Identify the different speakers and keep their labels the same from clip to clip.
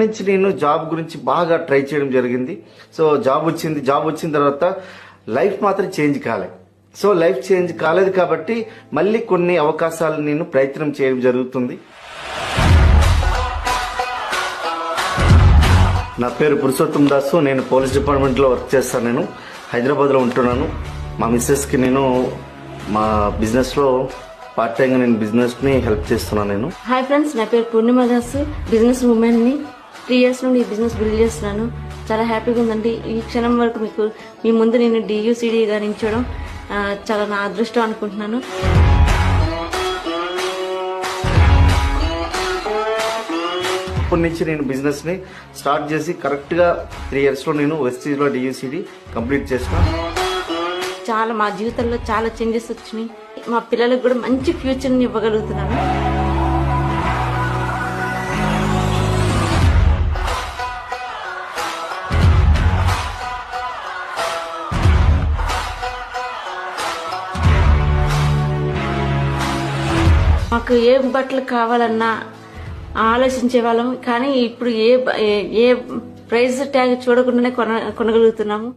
Speaker 1: నుంచి నేను జాబ్ గురించి బాగా ట్రై చేయడం జరిగింది. సో జాబ్ వచ్చిన తర్వాత లైఫ్ మాత్రం చేంజ్ కాలే. సో లైఫ్ చేంజ్ కాలేదు కాబట్టి మళ్ళీ కొన్ని అవకాశాలు నేను ప్రయత్నం చేయడం జరుగుతుంది. నా పేరు పురుషోత్తం దాసు. నేను పోలీస్ డిపార్ట్మెంట్ లో వర్క్ చేస్తాను. నేను హైదరాబాద్ లో ఉంటున్నాను. మా మిస్సెస్ కి నేను మా బిజినెస్ లో పార్ట్ టైం గా నేను బిజినెస్ ని హెల్ప్ చేస్తున్నాను. నేను
Speaker 2: హాయ్ ఫ్రెండ్స్, నా పేరు పూర్ణిమ దాసు. బిజినెస్ ఉమెన్ ని 3 years నుండి ఈ బిజినెస్ బిల్డ్ చేస్తున్నాను. చాలా హ్యాపీగా ఉందండి. ఈ క్షణం వరకు మీ ముందు నేను DUCD గా నించోవడం చాలా నా అదృష్టం అనుకుంటున్నాను.
Speaker 1: ఇప్పటి నుంచి నేను బిజినెస్ ని స్టార్ట్ చేసి కరెక్ట్ గా 3 years లో నేను వెస్టీజ్ లో DUCD కంప్లీట్ చేసిన.
Speaker 2: చాలా మా జీవితంలో చాలా చేంజెస్ వచ్చినాయి. మా పిల్లలకు కూడా మంచి ఫ్యూచర్ ని ఇవ్వగలుగుతున్నాను. మాకు ఏ బట్టలు కావాలన్నా ఆలోచించే వాళ్ళం, కానీ ఇప్పుడు ఏ ప్రైస్ ట్యాగ్ చూడకుండానే కొనగలుగుతున్నాము.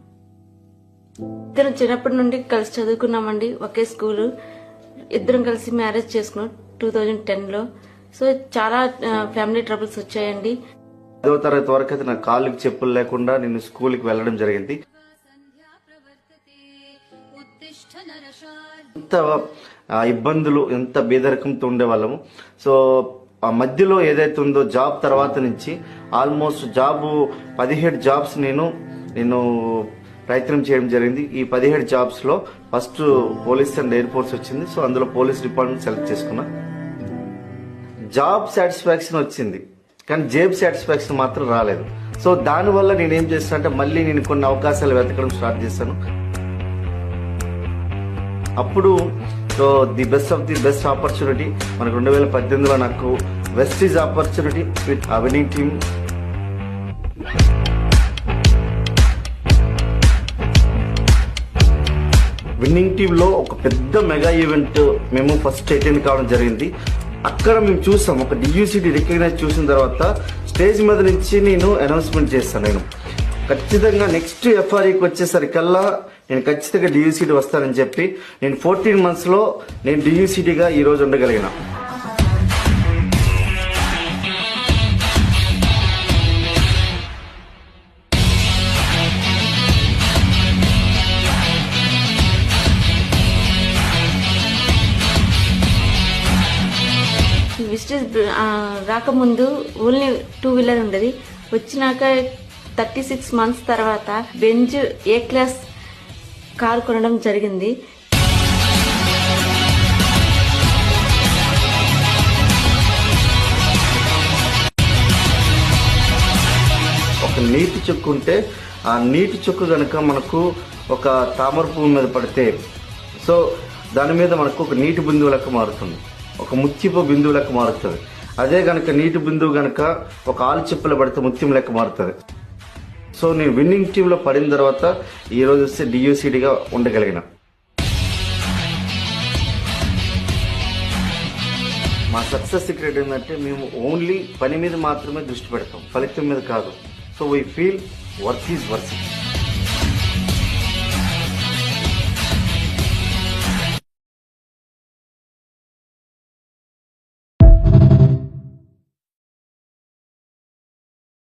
Speaker 2: ఇద్దరం చిన్నప్పటి నుండి కలిసి చదువుకున్నామండి, ఒకే స్కూలు. ఇద్దరం కలిసి మ్యారేజ్ చేసుకున్నాం 2010లో. సో చాలా ఫ్యామిలీ ట్రబుల్స్ వచ్చాయండి.
Speaker 1: 10వ తరగతి వరకు అయితే నా కాళ్ళకి చెప్పులు లేకుండా నేను స్కూల్కి వెళ్ళడం జరిగింది. ఎంత ఇబ్బందులు, ఎంత బేదరికంతో ఉండేవాళ్ళము. సో ఆ మధ్యలో ఏదైతే ఉందో జాబ్ తర్వాత నుంచి ఆల్మోస్ట్ 17 జాబ్స్ నేను ప్రయత్నం చేయడం జరిగింది. ఈ 17 జాబ్స్ లో first police and air force వచ్చింది. సో అందులో పోలీస్ డిపార్ట్మెంట్ సెలెక్ట్ చేసుకున్నా. జాబ్ సాటిస్ఫాక్షన్ వచ్చింది, కానీ జేబ్ సాటిస్ఫాక్షన్ మాత్రం రాలేదు. సో దానివల్ల నేనేం చేస్తాను అంటే మళ్ళీ నేను కొన్ని అవకాశాలు వెతకడం స్టార్ట్ చేశాను. అప్పుడు సో ది బెస్ట్ ఆపర్చునిటీ మనకు 2018లో నాకు Vestige opportunity with winning team. Winning team లో ఒక పెద్ద మెగా ఈవెంట్ మేము ఫస్ట్ అటెండ్ కావడం జరిగింది. అక్కడ మేము చూసాం, ఒక DUCD రికగ్నైజ్ చూసిన తర్వాత స్టేజ్ మీద నుంచి నేను అనౌన్స్మెంట్ చేస్తాను. నేను ఖచ్చితంగా నెక్స్ట్ FREకి వచ్చేసరికల్లా నేను ఖచ్చితంగా DUCD వస్తానని చెప్పి నేను 14 months లో నేను DUCDగా ఈ రోజు ఉండగలిగిన.
Speaker 2: విజిటర్స్ రాకముందు ఓన్లీ 2-wheeler ఉండేది. వచ్చినాక 36 months తర్వాత బెంజ్ A క్లాస్ కారు కొనడం జరిగింది.
Speaker 1: ఒక నీటి చుక్కు ఉంటే ఆ నీటి చుక్కు గనక మనకు ఒక తామర పువ్వు మీద పడితే సో దాని మీద మనకు ఒక నీటి బిందువు లెక్క మారుతుంది, ఒక ముత్యపు బిందువు లెక్క మారుతుంది. అదే గనక నీటి బిందువు గనక ఒక ఆలు చిప్పలు పడితే ముత్యం లెక్క మారుతుంది. సో నేను విన్నింగ్ టీమ్ లో పడిన తర్వాత ఈ రోజు వస్తే DUCDగా ఉండగలిగిన. మా సక్సెస్ సీక్రెట్ ఏంటంటే మేము ఓన్లీ పని మీద మాత్రమే దృష్టి పెడతాం, ఫలితం మీద కాదు. So we feel work is work.